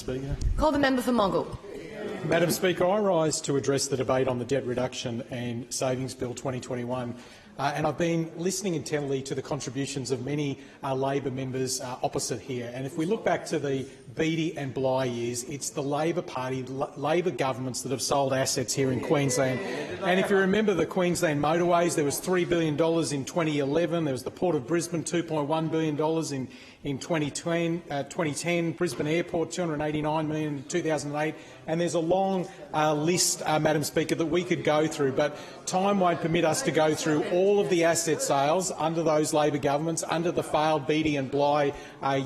Speaker. Call the member for Moggill. Madam Speaker, I rise to address the debate on the Debt Reduction and Savings Bill 2021. And I've been listening intently to the contributions of many Labor members opposite here. And if we look back to the Beattie and Bligh years, it's the Labor Party, Labor governments that have sold assets here in Queensland. And if you remember the Queensland motorways, there was $3 billion in 2011. There was the Port of Brisbane, $2.1 billion in 2010, Brisbane Airport, $289 million in 2008, and there's a long list, Madam Speaker, that we could go through, but time won't permit us to go through all of the asset sales under those Labor governments, under the failed Beattie and Bligh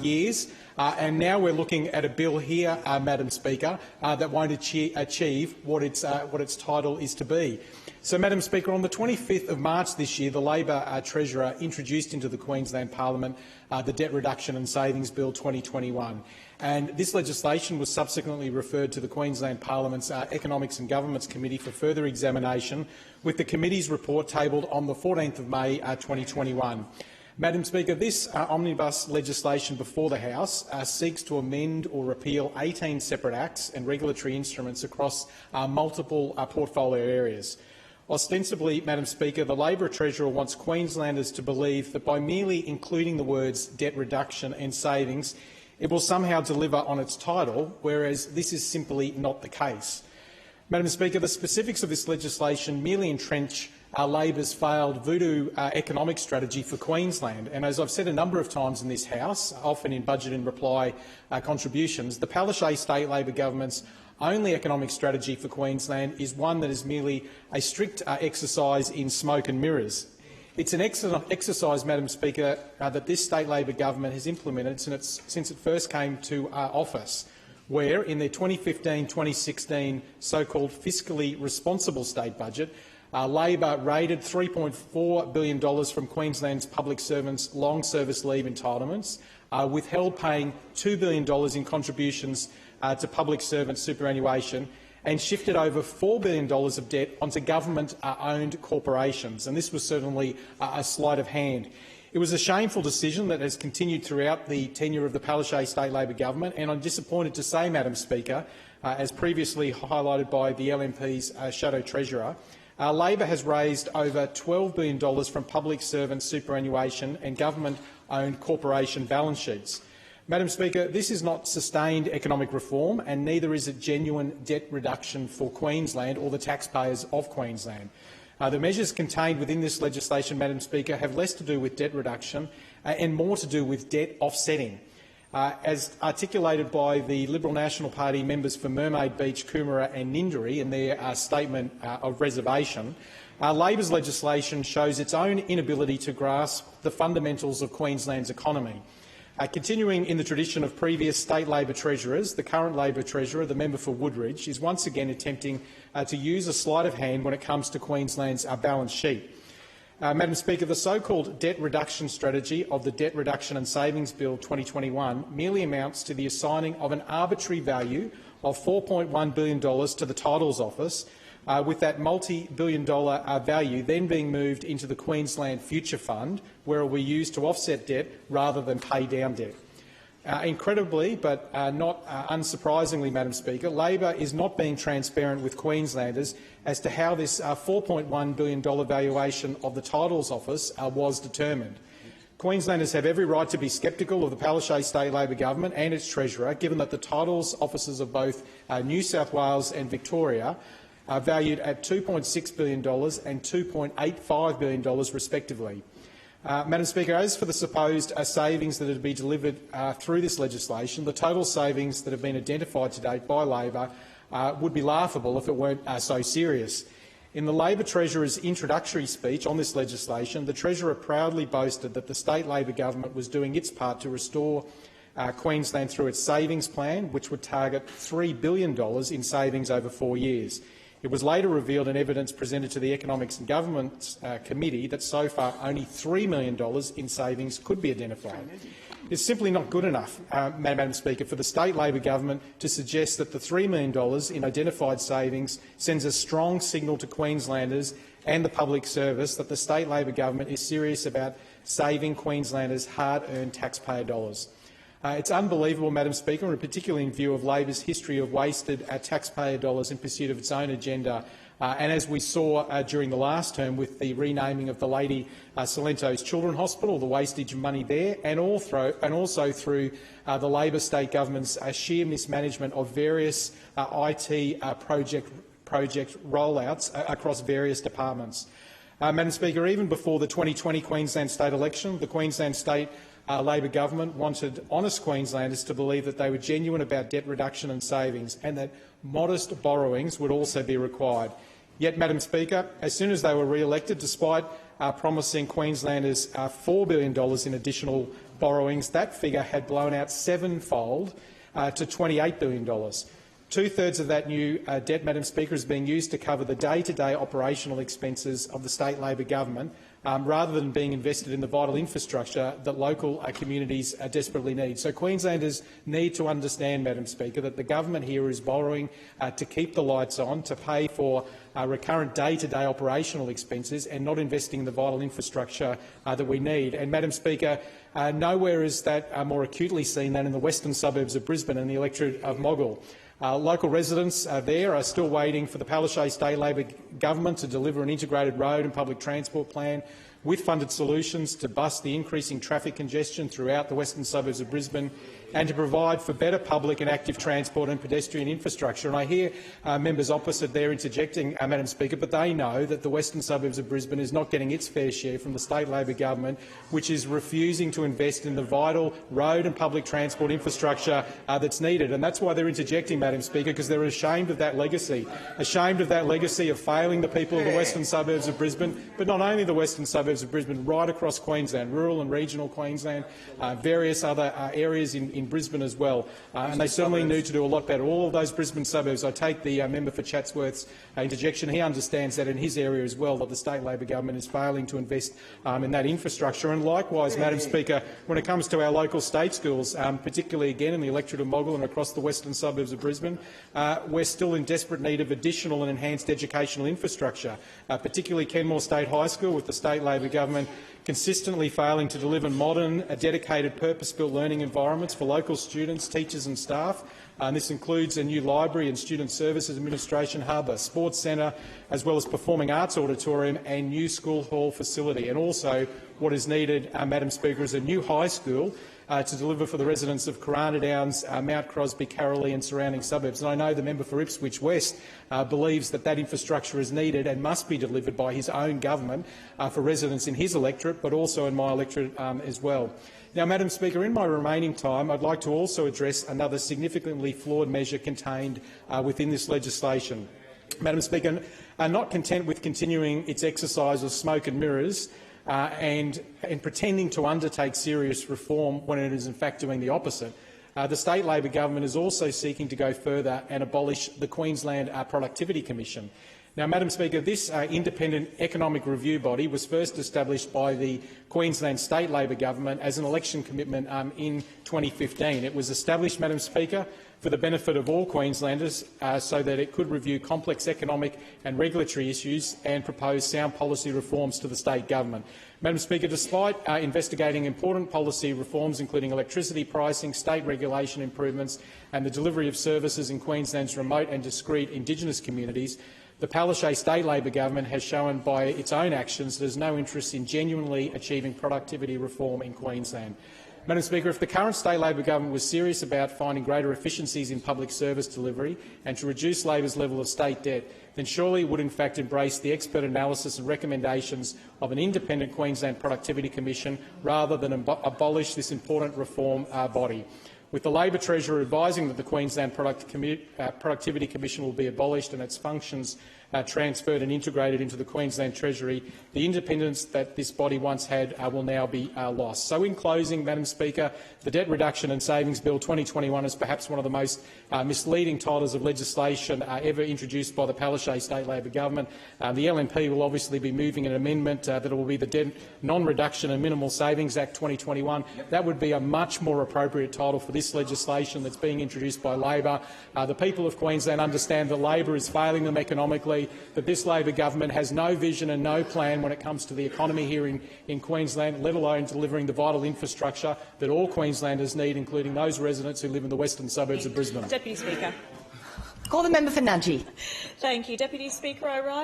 years. And now we're looking at a bill here, Madam Speaker, that won't achieve what its title is to be. So, Madam Speaker, on the 25th of March this year, the Labor Treasurer introduced into the Queensland Parliament the Debt Reduction and Savings Bill 2021. And this legislation was subsequently referred to the Queensland Parliament's Economics and Governments Committee for further examination, with the committee's report tabled on the 14th of May 2021. Madam Speaker, this omnibus legislation before the House seeks to amend or repeal 18 separate acts and regulatory instruments across multiple portfolio areas. Ostensibly, Madam Speaker, the Labor Treasurer wants Queenslanders to believe that by merely including the words debt reduction and savings, it will somehow deliver on its title, whereas this is simply not the case. Madam Speaker, the specifics of this legislation merely entrench Labor's failed voodoo economic strategy for Queensland. And as I've said a number of times in this House, often in budget and reply contributions, the Palaszczuk State Labor government's only economic strategy for Queensland is one that is merely a strict exercise in smoke and mirrors. It's an exercise, Madam Speaker, that this state Labor government has implemented since it first came to office, where in their 2015-2016 so-called fiscally responsible state budget, Labor raided $3.4 billion from Queensland's public servants' long service leave entitlements, withheld paying $2 billion in contributions to public servant superannuation, and shifted over $4 billion of debt onto government-owned corporations. And this was certainly a sleight of hand. It was a shameful decision that has continued throughout the tenure of the Palaszczuk State Labor government, and I'm disappointed to say, Madam Speaker, as previously highlighted by the LNP's Shadow Treasurer, Labor has raised over $12 billion from public servant superannuation and government-owned corporation balance sheets. Madam Speaker, this is not sustained economic reform, and neither is it genuine debt reduction for Queensland or the taxpayers of Queensland. The measures contained within this legislation, Madam Speaker, have less to do with debt reduction and more to do with debt offsetting. As articulated by the Liberal National Party members for Mermaid Beach, Coomera and Ninderry in their statement of reservation, Labor's legislation shows its own inability to grasp the fundamentals of Queensland's economy. Continuing in the tradition of previous state Labor treasurers, the current Labor treasurer, the member for Woodridge, is once again attempting to use a sleight of hand when it comes to Queensland's balance sheet. Madam Speaker, the so-called debt reduction strategy of the Debt Reduction and Savings Bill 2021 merely amounts to the assigning of an arbitrary value of $4.1 billion to the Titles Office, with that multi-billion-dollar value then being moved into the Queensland Future Fund, where it will be used to offset debt rather than pay down debt. Incredibly, but not unsurprisingly, Madam Speaker, Labor is not being transparent with Queenslanders as to how this $4.1 billion valuation of the Titles Office was determined. Queenslanders have every right to be sceptical of the Palaszczuk State Labor government and its treasurer, given that the Titles Offices of both New South Wales and Victoria are valued at $2.6 billion and $2.85 billion respectively. Madam Speaker, as for the supposed savings that are to be delivered through this legislation, the total savings that have been identified to date by Labor would be laughable if it weren't so serious. In the Labor Treasurer's introductory speech on this legislation, the Treasurer proudly boasted that the state Labor government was doing its part to restore Queensland through its savings plan, which would target $3 billion in savings over 4 years. It was later revealed in evidence presented to the Economics and Governments Committee that so far only $3 million in savings could be identified. It's simply not good enough, Madam Speaker, for the state Labor government to suggest that the $3 million in identified savings sends a strong signal to Queenslanders and the public service that the state Labor government is serious about saving Queenslanders' hard-earned taxpayer dollars. It's unbelievable, Madam Speaker, and particularly in view of Labor's history of wasted taxpayer dollars in pursuit of its own agenda. And as we saw during the last term with the renaming of the Lady Salento's Children's Hospital, the wastage of money there, and also through the Labor state government's sheer mismanagement of various IT project rollouts across various departments. Madam Speaker, even before the 2020 Queensland state election, the Queensland state Labor government wanted honest Queenslanders to believe that they were genuine about debt reduction and savings and that modest borrowings would also be required. Yet, Madam Speaker, as soon as they were re-elected, despite promising Queenslanders $4 billion in additional borrowings, that figure had blown out sevenfold to $28 billion. Two-thirds of that new debt, Madam Speaker, is being used to cover the day-to-day operational expenses of the state Labor government, rather than being invested in the vital infrastructure that local communities desperately need. So Queenslanders need to understand, Madam Speaker, that the government here is borrowing to keep the lights on, to pay for recurrent day-to-day operational expenses and not investing in the vital infrastructure that we need. And, Madam Speaker, nowhere is that more acutely seen than in the western suburbs of Brisbane and the electorate of Moggill. Local residents there are still waiting for the Palaszczuk State Labor government to deliver an integrated road and public transport plan with funded solutions to bust the increasing traffic congestion throughout the western suburbs of Brisbane and to provide for better public and active transport and pedestrian infrastructure. And I hear members opposite there interjecting, Madam Speaker, but they know that the western suburbs of Brisbane is not getting its fair share from the state Labor government, which is refusing to invest in the vital road and public transport infrastructure that's needed. And that's why they're interjecting, Madam Speaker, because they're ashamed of that legacy of failing the people of the western suburbs of Brisbane, but not only the western suburbs of Brisbane, right across Queensland, rural and regional Queensland, various other areas in Brisbane as well, and they certainly need to do a lot better. All of those Brisbane suburbs, I take the member for Chatsworth's interjection. He understands that in his area as well, that the state Labor government is failing to invest in that infrastructure. And likewise, Madam Speaker, when it comes to our local state schools, particularly again in the electorate of Moggill and across the western suburbs of Brisbane, we're still in desperate need of additional and enhanced educational infrastructure, particularly Kenmore State High School, with the state Labor government consistently failing to deliver modern, dedicated, purpose-built learning environments for local students, teachers and staff. This includes a new library and student services administration hub, a sports centre, as well as performing arts auditorium and new school hall facility. And also what is needed, Madam Speaker, is a new high school to deliver for the residents of Corona Downs, Mount Crosby, Carrollee and surrounding suburbs. And I know the member for Ipswich West believes that that infrastructure is needed and must be delivered by his own government for residents in his electorate, but also in my electorate as well. Now, Madam Speaker, in my remaining time, I'd like to also address another significantly flawed measure contained within this legislation. Madam Speaker, not content with continuing its exercise of smoke and mirrors, and pretending to undertake serious reform when it is in fact doing the opposite, the state Labor government is also seeking to go further and abolish the Queensland Productivity Commission. Now, Madam Speaker, this independent economic review body was first established by the Queensland State Labor government as an election commitment in 2015. It was established, Madam Speaker, for the benefit of all Queenslanders so that it could review complex economic and regulatory issues and propose sound policy reforms to the state government. Madam Speaker, despite investigating important policy reforms including electricity pricing, state regulation improvements and the delivery of services in Queensland's remote and discrete Indigenous communities, the Palaszczuk State Labor government has shown by its own actions there is no interest in genuinely achieving productivity reform in Queensland. Madam Speaker, if the current state Labor government was serious about finding greater efficiencies in public service delivery and to reduce Labor's level of state debt, then surely it would in fact embrace the expert analysis and recommendations of an independent Queensland Productivity Commission rather than abolish this important reform body. With the Labor Treasurer advising that the Queensland Productivity Commission will be abolished and its functions transferred and integrated into the Queensland Treasury, the independence that this body once had will now be lost. So in closing, Madam Speaker, the Debt Reduction and Savings Bill 2021 is perhaps one of the most misleading titles of legislation ever introduced by the Palaszczuk State Labor government. The LNP will obviously be moving an amendment that will be the Debt Non-Reduction and Minimal Savings Act 2021. That would be a much more appropriate title for this legislation that's being introduced by Labor. The people of Queensland understand that Labor is failing them economically, that this Labor government has no vision and no plan when it comes to the economy here in Queensland, let alone delivering the vital infrastructure that all Queenslanders need, including those residents who live in the western suburbs of Brisbane. Deputy Speaker. Call the member for Nudgee. Thank you. Deputy Speaker, I rise